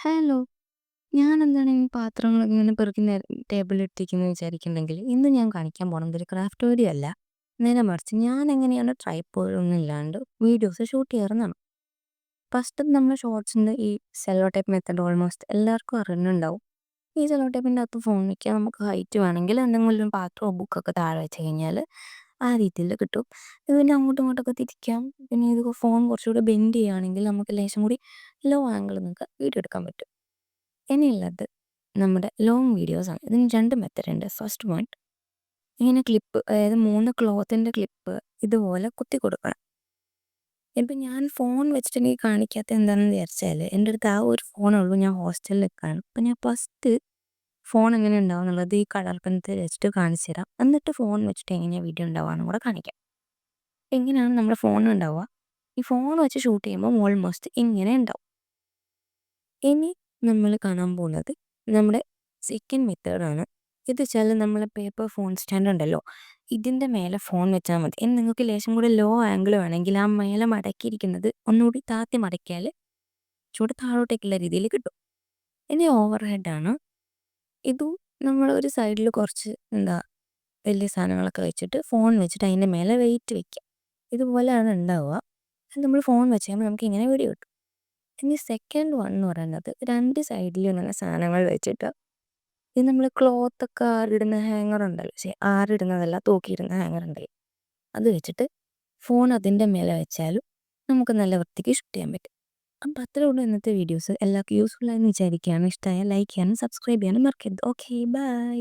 Hello. ഞാനെന്താണ് ഈ പാത്രങ്ങളൊക്കെ ഇങ്ങനെ പെറുക്കി ടേബിളിലിട്ടിരിക്കുന്നത് വിചാരിക്കുന്നുണ്ടെങ്കിൽ, ഇന്ന് ഞാൻ കാണിക്കാൻ പോണത് ഒരു ക്രാഫ്റ്റ് വീഡിയോ അല്ല. നേരെ മറിച്ച് ഞാൻ എങ്ങനെയാണ് ട്രൈപോഡൊന്നും ഇല്ലാണ്ട് വീഡിയോസ് ഷൂട്ട് ചെയ്യാറെന്നാണ്. ഫസ്റ്റ് നമ്മൾ ഷോർട്സിൻ്റെ ഈ സെല്ലോ ടേപ്പ് മെത്തേഡ് ഓൾമോസ്റ്റ് എല്ലാവർക്കും അറിയുന്നുണ്ടാവും. ഈ സെല്ലോ ടേപ്പിൻ്റെ അകത്ത് ഫോൺ വയ്ക്കുക, നമുക്ക് ഹൈറ്റ് വേണമെങ്കിൽ എന്തെങ്കിലും ഒരു പാത്രമോ ബുക്കൊക്കെ താഴെ വെച്ച് കഴിഞ്ഞാൽ ആ രീതിയിൽ കിട്ടും. ഇത് പിന്നെ അങ്ങോട്ടും ഇങ്ങോട്ടൊക്കെ തിരിക്കാം. പിന്നെ ഇത് ഫോൺ കുറച്ചുകൂടി ബെൻഡ് ചെയ്യുകയാണെങ്കിൽ നമുക്ക് ലേശം കൂടി ലോ ആംഗിളിൽ നിങ്ങൾക്ക് വീഡിയോ എടുക്കാൻ പറ്റും. ഇനിയുള്ളത് നമ്മുടെ ലോങ് വീഡിയോസാണ്. ഇതിന് 2 മെത്തേഡുണ്ട്. ഫസ്റ്റ് വൺ, ഇങ്ങനെ ക്ലിപ്പ്, അതായത് 3 ക്ലോത്തിൻ്റെ ക്ലിപ്പ് ഇതുപോലെ കുത്തി കൊടുക്കണം. ഇപ്പം ഞാൻ ഫോൺ വെച്ചിട്ട് എനിക്ക് കാണിക്കാത്തത് എന്താണെന്ന് വിചാരിച്ചാൽ, എൻ്റെ അടുത്ത് ആ ഒരു ഫോണേ ഉള്ളൂ. ഞാൻ ഹോസ്റ്റലിൽ നിൽക്കുകയാണ്. അപ്പം ഞാൻ ഫസ്റ്റ് ഫോൺ എങ്ങനെ ഉണ്ടാവും എന്നുള്ളത് ഈ കളർ പെൻസിൽ വെച്ചിട്ട് കാണിച്ചു തരാം. എന്നിട്ട് ഫോൺ വെച്ചിട്ട് എങ്ങനെയാണ് വീഡിയോ ഉണ്ടാവുകയെന്നും കൂടെ കാണിക്കാം. എങ്ങനെയാണ് നമ്മുടെ ഫോണിലുണ്ടാവുക, ഈ ഫോൺ വെച്ച് ഷൂട്ട് ചെയ്യുമ്പോൾ ഓൾമോസ്റ്റ് ഇങ്ങനെ ഉണ്ടാവും. ഇനി നമ്മൾ കാണാൻ പോകുന്നത് നമ്മുടെ സെക്കൻഡ് മെത്തേഡാണ്. ഇത് വെച്ചാൽ നമ്മളെ പേപ്പർ ഫോൺ സ്റ്റാൻഡ് ഉണ്ടല്ലോ, ഇതിൻ്റെ മേലെ ഫോൺ വെച്ചാൽ മതി. ഇനി നിങ്ങൾക്ക് ലേശം കൂടി ലോ ആംഗിൾ വേണമെങ്കിൽ ആ മേലെ മടക്കിയിരിക്കുന്നത് ഒന്നുകൂടി താത്തി മടക്കിയാൽ ചൂട് താഴോട്ടേക്കുള്ള രീതിയിൽ കിട്ടും. ഇനി ഓവർ ഹെഡാണ്. ഇതും നമ്മൾ ഒരു സൈഡിൽ കുറച്ച് വലിയ സാധനങ്ങളൊക്കെ വെച്ചിട്ട് ഫോൺ വെച്ചിട്ട് അതിൻ്റെ മേലെ വെയിറ്റ് വെക്കുക. ഇതുപോലെയാണ് ഉണ്ടാവുക. അത് നമ്മൾ ഫോൺ വെച്ച് കഴിയുമ്പോൾ നമുക്ക് ഇങ്ങനെ വീഡിയോ കിട്ടും. ഇനി സെക്കൻഡ് വൺ എന്ന് പറയുന്നത് 2 സൈഡിലും ഇങ്ങനെ സാധനങ്ങൾ വെച്ചിട്ട്, ഇത് നമ്മൾ ക്ലോത്തൊക്കെ ആറിടുന്ന ഹാങ്ങർ ഉണ്ടല്ലോ, ആറിടുന്നതല്ല, തൂക്കിയിടുന്ന ഹാങ്ങർ ഉണ്ടല്ലോ, അത് വെച്ചിട്ട് ഫോൺ അതിൻ്റെ മേലെ വെച്ചാലും നമുക്ക് നല്ല വൃത്തിക്ക് ഷൂട്ട് ചെയ്യാൻ പറ്റും. അപ്പം അത്രേ ഉള്ളൂ ഇന്നത്തെ വീഡിയോസ്. എല്ലാവർക്കും യൂസ്ഫുൾ ആയെന്ന് വിചാരിക്കുകയാണ്. ഇഷ്ടമായാൽ ലൈക്ക് ചെയ്യാനും സബ്സ്ക്രൈബ് ചെയ്യാനും മറക്കരുത്. Okay, by.